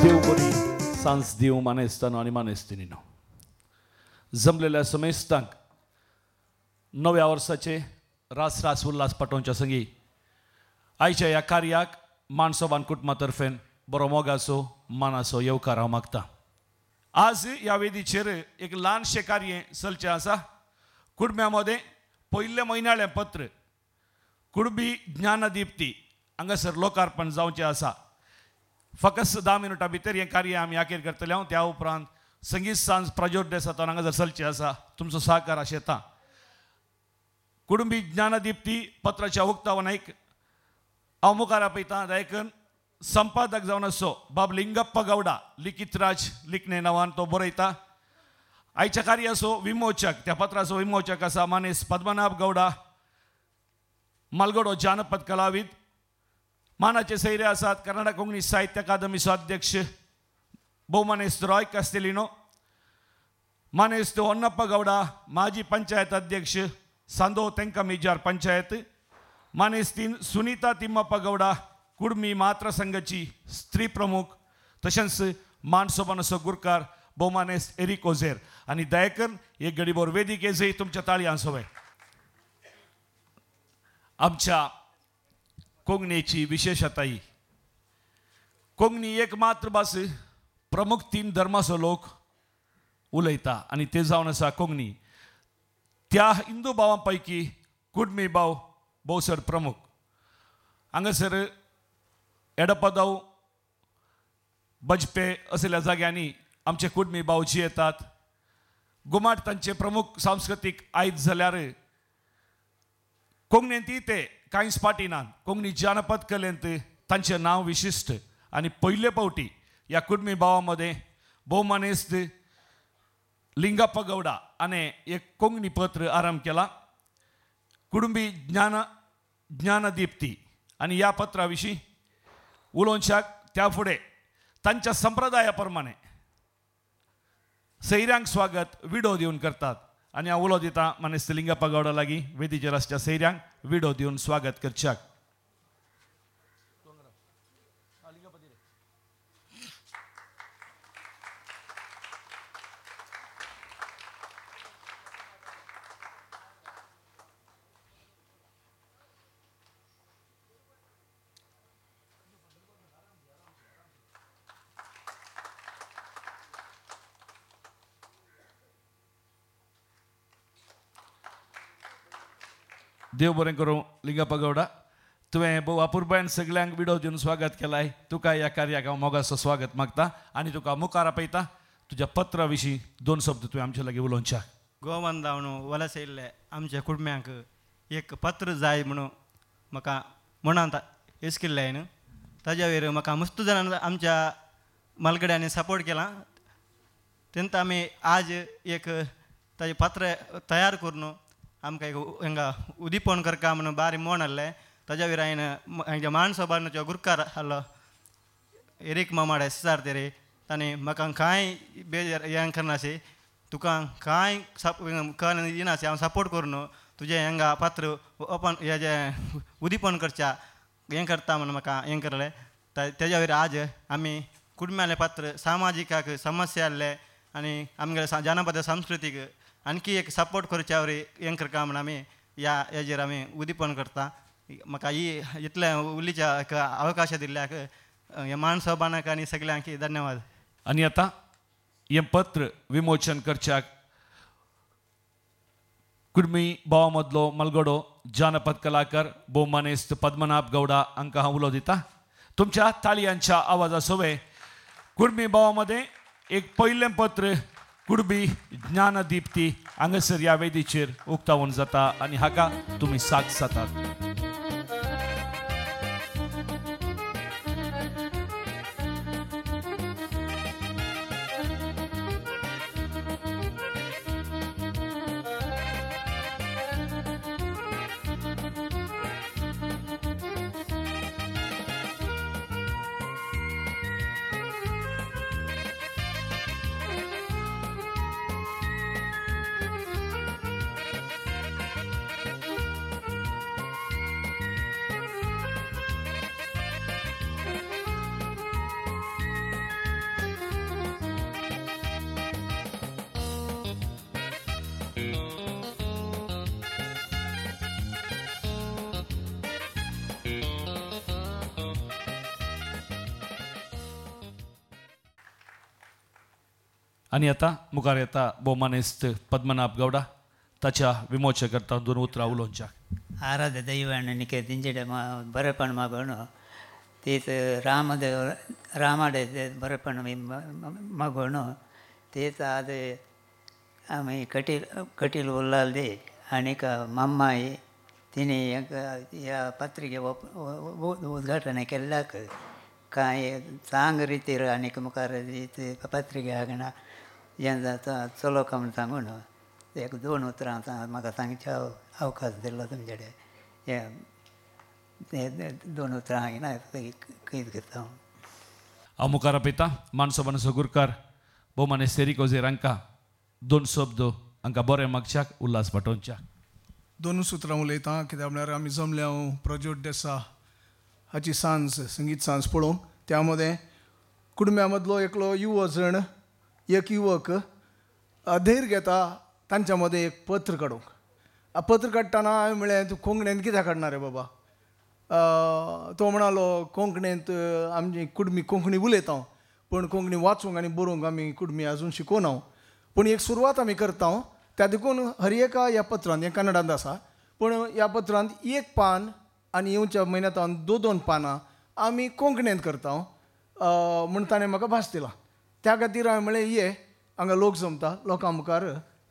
देव बरी सांज देव मानेस्तानो आणि मानेस्तिनीनो जमलेल्या समेस्तांक नव्या वर्साचे रास रास उल्हास पाठोवच्या संगी आयच्या ह्या कार्याक मानसोबान कुटुंबातर्फेन बरो मोगाचो मानाचो येवकार हांव मागता। आज ह्या वेदीचेर एक ल्हानशें कार्य चलचें आसा। कुडम्यामध्ये पयले म्हयन्याळें पत्र कुडबी ज्ञानदीप्ती हांगासर लोकार्पण जावचें आसा। फकत 10 मिनटां भितर हें कार्य आमी आखेर करतले। त्या उपरांत संगीत सांज प्राजोड्य सातान हांगासर चलचें आसा। तुमचो सहकार आशेता। कुडुंबी ज्ञानदीप्ती पत्राच्या उक्तावणाक हांव मुखार आपयतां। दायकन संपादक जावन आसो बाब लिंगप्पा गौडा लिखितराज लिखणे नांवान तो बरयता। आयच्या कार्याचो विमोचक त्या पत्राचो विमोचक आसा मानेस पद्मनाभ गौडा मालगडो जानपद कलावीद। मानाचे सैरे आसात कर्नाटक कोंकणी साहित्य अकादमीचो अध्यक्ष भोवमानेस्त रॉय कास्तेलिनो, मानेस्त होन्नप्पा गौडा माजी पंचायत अध्यक्ष सांदो तेंका मेजार पंचायत, मानेस्तीन सुनीता तिम्मप्पा गौडा कुडमी मात्र संघाची स्त्री प्रमुख, तशेंच मानसोबानसो गुरकार भोवमानेस्त एरिक ओझेर आनी दयकन एक गडीभर वेदिकेचेर तुमच्या ताळयांत सोय। आमच्या कोंकणीची विशेषताय कोंकणी एक मातृभास प्रमुख 3 धर्माचो लोक उलयता आनी ते जावन आसा कोंकणी। त्या हिंदू भावां पैकी कुडमी भाव भोवसर प्रमुख। हांगासर एडपदाव बजपे असल्या जाग्यांनी आमचे कुडमी भावजी येतात। घुमाट तांचे प्रमुख सांस्कृतीक आयज जाल्यार कोंकणींत ते कांयच पाटिनात। कोंकणी जानपद कलेंत तांचें नांव विशिश्ट आनी पयले फावटी ह्या कुडमी भावांमध्ये भोवमानेस्त लिंगप्पा गौडा हाणें एक कोंकणी पत्र आरंभ केला कुडुंबी ज्ञानदीप्ती। आनी ह्या पत्रा विशीं उलोवच्याक त्या फुडें तांच्या संप्रदाया प्रमाणे सैऱ्यांक स्वागत विडो दिवन करतात आनी हांव उलो दितां मानेस्त लिंगप्पा गौडा लागीं वेदीचेर आसच्या सैऱ्यांक विडो दिवन स्वागत करच्याक। देव बरें करूं लिंगप्पा गौडा, तुवें भोव अपुरबायन सगळ्यांक विडो दिवन स्वागत केलाय। तुका ह्या कार्याक हांव मोगाचो स्वागत मागता आनी तुका मुखार आपयता। तुज्या पत्रा विशीं 2 शब्द तुवें आमचे लागीं उलोवच्या। गोवंदावन वलस येयल्ले आमच्या कुटुंब्यांक एक पत्र जाय म्हणून म्हाका मनांत येसकिल्लें न्हू। ताज्या वयर म्हाका मस्त जाणांन आमच्या मालगड्यांनी सपोर्ट केला। तेंत आमी आज एक ताजें पत्र तयार करून आमकां एक हांगा उदीपण करता म्हणून बारी म्हण आहलें। ताज्या वयर हांवें मानसोबानचो गुरकार आहलो एरिक मामाडे सार तेरे ताणें म्हाका कांय बेजार हें करनाशें तुका कांय येनाशें हांव सपोर्ट करून तुजें हांगा पत्र ओपन हेजें उदीपण करच्या हें करता म्हणून म्हाका हें करलें। तेज्या वयर आज आमी कुटुंबालें पत्र सामाजिकाक समस्या आहले आनी आमगे जानपद संस्कृतीक आणखी एक सपोर्ट करच्या वरी हें करता म्हणून आमी ह्या हेजेर आमी उदीपण करता। म्हाका ही इतलें उलोवच्या अवकाश दिल्ल्याक ह्या मानसोबानाक आनी सगळ्यांक धन्यवाद। आनी आतां हें पत्र विमोचन करच्याक कुडमी भावा मदलो मालगडो जानपद कलाकार भोवमानेस्त पद्मनाभ गौडा हांकां हांव उलो दितां। तुमच्या ताळयांच्या आवाजा सोवे कुडमी भावामध्ये एक पयलें पत्र कुडबी ज्ञानदीप्ती हांगासर ह्या वेदीचेर उक्तावण जाता आनी हाका तुमी साथ जातात। आणि आता मुखार येता भोवमानेस्त पद्मनाभ गौडा ताच्या विमोचकर्ता 2 उतरां उलोवच्या. ಆರಾಧ್ಯ ದೈವ ನಿನಗೆ ದಿಂಜಿಡ ಬರಪಣ ಮಗನು ತೀತ ರಾಮಡೆ ಬರಪಣ ಮಗನು ತೀತ ಅದು ಆమె ಕಟೀಲ್ ಉಲ್ಲಾಲ್ದಿ ಅನೇಕ ಮಮ್ಮಾಯಿ तिने या पत्रिके उद्घाटन केल्ल्याक कांय चांग रितीर आनीक मुखार पत्रिके हागणा हें जाता चलोवका म्हूण सांगून 1-2 उतरां म्हाका सांगचे अवकाश दिल्लो तुमचे कडेन हे 2 उतरां हांवें कैद करता हांव. हांव मुखार आपयता मानसोबान सगुरकार भोवमाने सेरिकोजेर हांकां 2 शब्द हांकां बरें मागच्याक उल्हास पाठोवच्याक. 2 सुत्रां उलयता कित्याक म्हळ्यार आमी जमले हांव प्रज्योत देसा हाची सांज संगीत सांज पळोवंक त्या मदें कुडम्या मदलो एकलो युवक जण एक युवक धैर्य घेता तांच्या मदें एक पत्र काडूंक. पत्र काडटना हांवें म्हळें तूं कोंकणींत कित्याक काडना रे बाबा. तो म्हणालो कोंकणींत आमची कुडमी कोंकणी उलयता पूण कोंकणी वाचूंक आनी बरोवंक आमी कुडमी आजून शिकोना पूण एक सुरवात आमी करता त्या देखून हर एका ह्या पत्रांत हें कन्नडांत आसा पूण ह्या पत्रांत 1 पान आनी येवच्या म्हयन्यांत 2 पानां आमी कोंकणींत करता म्हूण ताणें म्हाका भास दिला. त्या खातीर हांवें म्हळें ये हांगा लोक जमता लोकां मुखार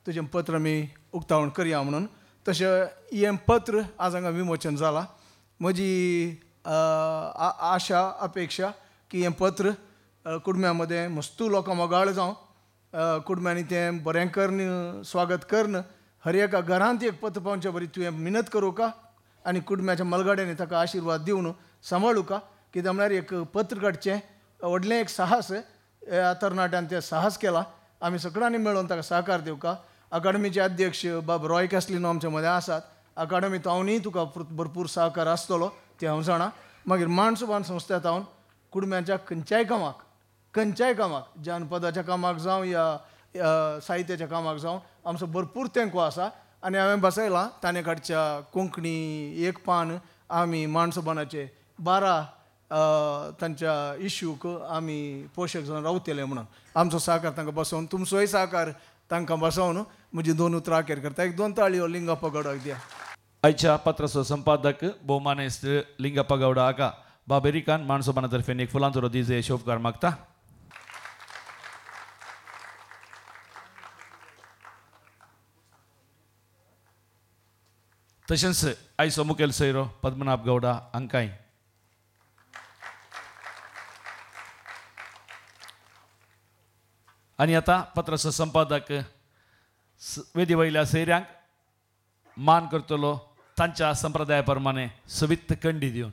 तुजें पत्र आमी उक्तावण करया म्हणून. तशें हें पत्र आज हांगा विमोचन जालां. म्हजी आशा अपेक्षा की हें पत्र कुडम्या मदें मस्तू लोकां मोगाळ जावं कुडम्यांनी तें बरें करन स्वागत करन हर एका घरांत एक पत्र पावचे बरी तुवें मिनत करूं का आनी कुडम्याच्या मलगाड्यांनी ताका आशिर्वाद दिवन सांबाळूं का कित्याक म्हळ्यार एक पत्र काडचें व्हडलें एक साहस ह्या तरणाट्यान तें साहस केलां. आमी सगळ्यांनी मेळून ताका सहकार दिवका. अकाडेमीचे अध्यक्ष बाब रॉय कॅस्लिनो आमचे मदें आसात. अकाडेमींत हांवूय तुका भरपूर सहकार आसतलो तें हांव जाणा. मागीर मानसोबान संस्थेंत हांव कुडम्याच्या खंयच्याय कामाक जानपदाच्या कामाक जावं या साहित्याच्या कामाक जावं आमचो भरपूर तेंको आसा आनी हांवें बसयलां ताणे काडच्या कोंकणी 1 पान आमी मानसोबानाचे 12 तांच्या इश्यूक आमी पोशक जावन रावतले म्हणून आमचो सहकार तांकां बसोवन तुमचोय सहकार तांकां बसोवन म्हजी 2 उतरां अखेर करता. 1-2 ताळयो लिंगप्पा गौडाक दिया. आयच्या पत्राचो संपादक भोवमानेस्त लिंगप्पा गौडा हाका बाबेरिकान मानसोबाना तर्फेन एक फुलांचो दिजे शोभकार मागता. तशेंच आयचो मुखेल सोयरो पद्मनाभ गौडा हांकांय. आनी आतां पत्राचो संपादक वेदी वयल्या सोयऱ्यांक मान करतलो तांच्या संप्रदाया प्रमाणे सवित कंडी दिवन.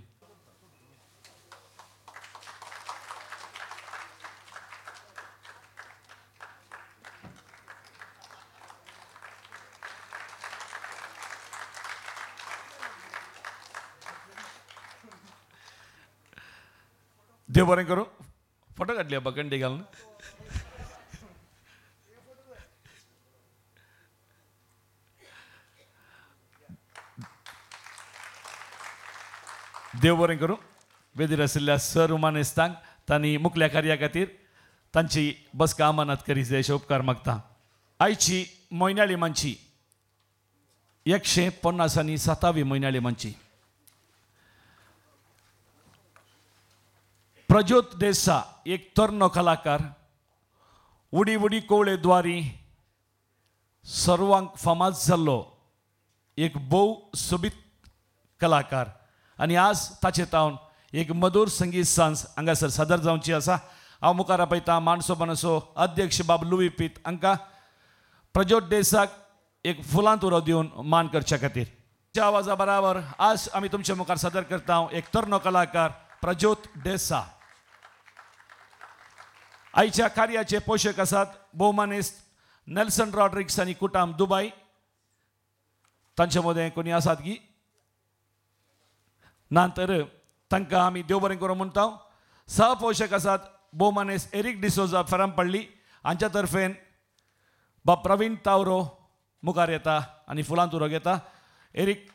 देव बरें करूं. फोटो काडली बाबा कंडी घालून. देव बरें करूं. वेदीर आशिल्ल्या सर उमानेस्तांक तांणी मुखल्या कार्या खातीर तांची बसका अमानत करी अशे उपकार मागता. आयची म्हयन्याळी मांची 157वी म्हयन्याळी मांची प्रज्योत देसा एक तरनो कलाकार उडी उडी कोवळे द्वारी सर्वांक फामाद जाल्लो एक भोव सोबीत कलाकार आनी आज ताचे तावन एक मधुर संगीत सांज हांगासर सादर जावची आसा. हांव मुखार आपयता मानसोबानाचो अध्यक्ष बाब लुवी पीत हांकां प्रज्योत देसाक एक फुलांत उरो दिवन मान करच्या खातीर. त्या आवाजा बराबर आज आमी तुमच्या मुखार सादर करता एक तरनो कलाकार प्रज्योत देसा. आयच्या कार्याचे पोशक आसात भोवमानेस्त नेल्सन रॉड्रिक्स आनी कुटाम दुबय. तांचे मदें कोणी आसात की ना तर तांकां आमी देव बरें करूं म्हणटा. सहपोशक आसात भोवमानेस्त एरिक डिसोजा फेरांपळ्ळी हांच्या तर्फेन बाब प्रवीण तावरो मुखार येता आनी फुलांत उरो घेता. एरिक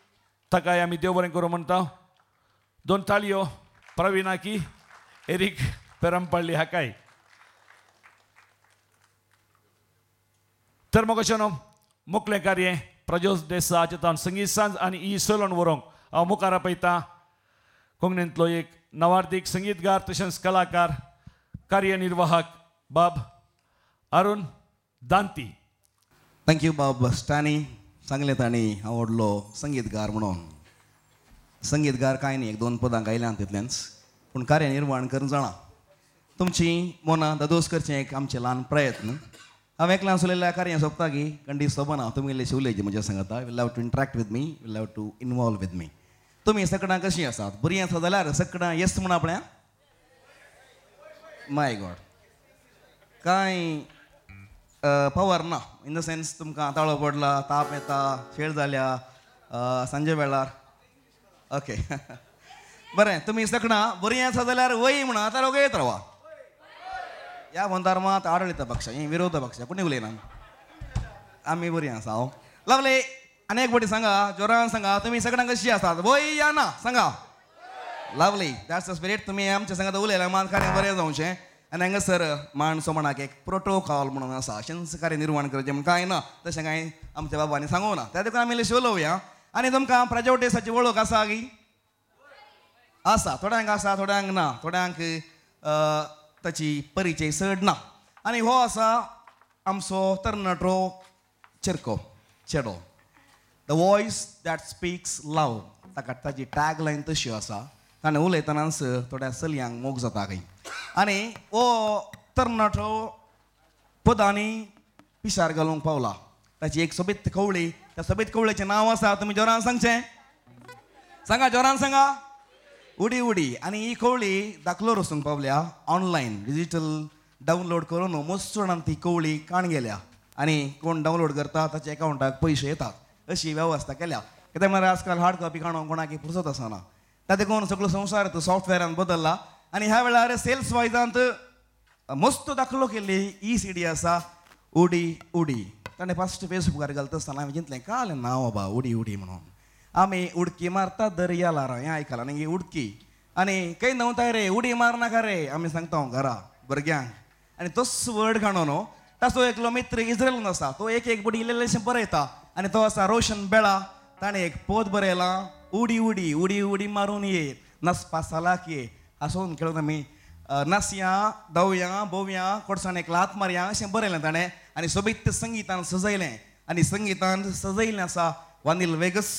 ताकाय आमी देव बरें करूं म्हणटा. 2 ताळयो प्रवीणाकी एरिक पेरंपळ्ळी हाकाय. तर मग अशें न्हू मुखलें कार्य प्रज्योत देसाय चितान संगीत सांज आनी ई सोलोन व्हरूंक हांव मुखार आपयतां कोंकणींतलो एक नवार्थीक संगीतकार तशेंच कलाकार कार्यनिर्वाहक बाब अरुण दांती. थँक्यू बाब स्टॅनी सांगलें तांणी आवडलो संगीतकार म्हणून. संगीतकार कांय न्ही, एक दोन पदां गायल्यां तितलेंच, पूण कार्यनिर्वाण करून जाणा तुमची मनां दोदोस करचें एक आमचें ल्हान प्रयत्न. हांव एकल्यान उलयल्या कार्य सोंपता की कंडी सोबना तुमी इल्लेशें उलयचें म्हज्या सांगाता. Will have to interact with me, will have to involve with me. तुमी सगळां कशीं आसात? बरीं आसा जाल्यार सगळां येस म्हण आपण्या. माय गॉड कांय पावर ना इन द सेन्स तुमकां ताळो पडला, ताप येता, शेळ जाल्या सांजे वेळार. ओके बरें, तुमी सगळां बरीं आसा जाल्यार वय म्हणा तर उगयत रावा. ह्या धर्मांत आडळिता पक्ष, ही विरोध पक्ष, कोणी उलयना. आमी बरीं आसा. हांव लवली आनी एक फावटी सांगा, जोरान सांगा, तुमी सगळां कशीं आसात? वय या ना सांगा. Lovely, that's the spirit. तुमी आमच्या सांगात उलयल्या मात कार्य बरें जावचें. आनी हांगासर माणसो म्हणाक एक प्रोटोकॉल म्हणून आसा, अशेंच कार्य निर्माण करचें म्हण कांय ना, तशें कांय आमच्या बाबांनी सांगूंक ना. त्या देखून आमी इल्लें उलोवया. आनी तुमकां प्रज्योत देसाची वळख आसा की आसा? थोड्यांक आसा, थोड्यांक ना, थोड्यांक ताची परिचय चड ना. आनी हो आसा आमचो तरणाटो चिरको चेडो, द वॉयस दॅट स्पीक्स लाव. ताका ताची टॅग लायन तशी आसा. ताणें उलयतनाच थोड्या चलयांक मोग जाता खंय. आनी हो तरणाटो पदांनी पिशार घालूंक पावला. ताची एक सोबीत कवळी, त्या सोबीत कवळेचें नांव आसा, तुमी जोरान सांगचें. सांगा, जोरान सांगा. उडी उडी. आनी ही कवळी दाखलो रचूंक पावल्या ऑनलायन डिजिटल डावनलोड करून मस्त जाणांक ती कवळी काण गेल्या. आनी कोण डावनलोड करता ताच्या एकावंटाक पयशे येतात अशी वेवस्था केल्या. कित्याक म्हळ्यार आजकाल हार्ड कॉपी काडूंक कोणाक फुरसत आसना. त्या देखून सगळो संवसार सॉफ्टवॅरान बदलला. आनी ह्या वेळार सेल्स वायजांत मस्त दाखलो केल्ली ई सी डी आसा, उडी उडी. ताणें फस्ट फेसबुकार घालता आसतना हांवें चिंतलें कालें नांव बाबा उडी उडी म्हणून. आमी उडकी मारता दर्याला हें आयकलां न्ही, उडकी. आनी खंय नवताय रे, उडी मार नाका रे आमी सांगता घरा भुरग्यांक. आनी तोच वर्ड काडून ताचो एकलो मित्र इज्रायलान आसा, तो एक एक बडी इल्लेशें बरयता. आनी तो आसा रोशन बेळा. ताणें एक पद बरयलां, उडी उडी उडी उडी मारून ये नसपा सालाक ये. हांसून खेळून आमी नासया धांवया बोवया कोडसाण एक लात मारया अशें बरयलें ताणें. आनी सोबीत संगीतान सजयलें. आनी संगीतान सजयल्लें आसा वानील वेगस,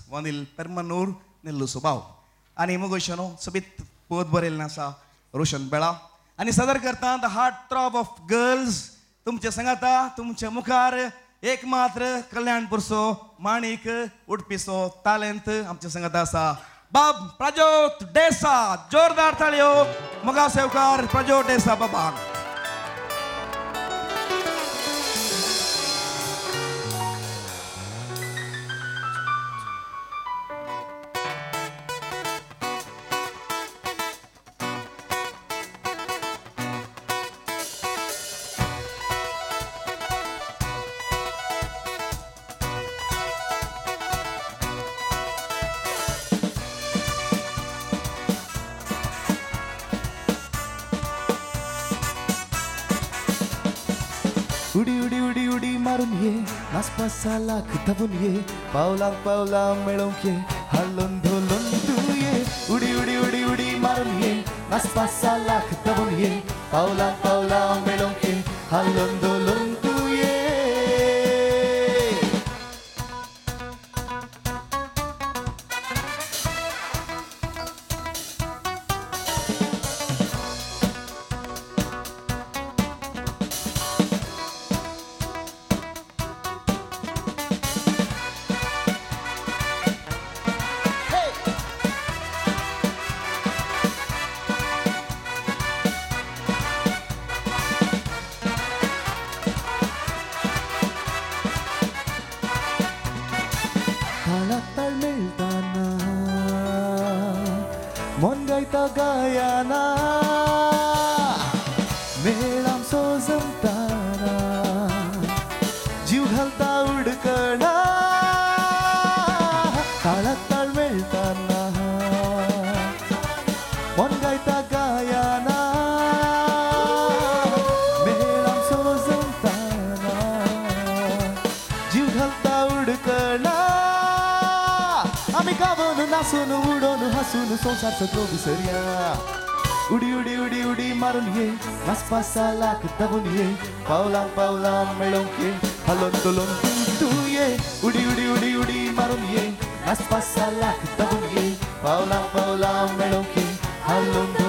वानील पेरमनूर, निल्लू सुबाव. आनी मुगोशन सोबीत पद बरयल्लें आसा रोशन बेळा. आनी सादर करता the heart throb of girls. तुमचे सांगाता तुमच्या मुखार एक मात्र कल्याणपूरचो माणिक उडपीचो तालेंत आमच्या सांगाता आसा बाब प्रज्योत देसाय. जोरदार ताळयो मोगा सेवकार प्रज्योत देसाय बाबाक. उडी उडी उडी उडी मारून ये नासपासा लाख धावून ये पावलांक पावलां मेळोवंक ये हालून धोलून तूं ये. उडी उडी उडी उडी मारून ये नासपासा लाख धावून ये पावलांक पावलां मेळोवंक ये हालून धोलून तूं ये. ताळाताळ मेळटाना मन गायता गायाना मेळाम सो जमताना जीव घालता उडकणा. ताळाताळ मेळटाना मन गायता गायाना मेळाम सो जमताना हसून उडून हसून संसार सगळं विसरूया उडी उडी उडी उडी मारून ये नाच 5-6 लाख धावून ये पावलां पावलां मेळून ये हलोन तुलोन तू ये उडी उडी उडी उडी मारून ये नाच 5-6 लाख धावून ये पावलां पावलां मेळून ये हलोन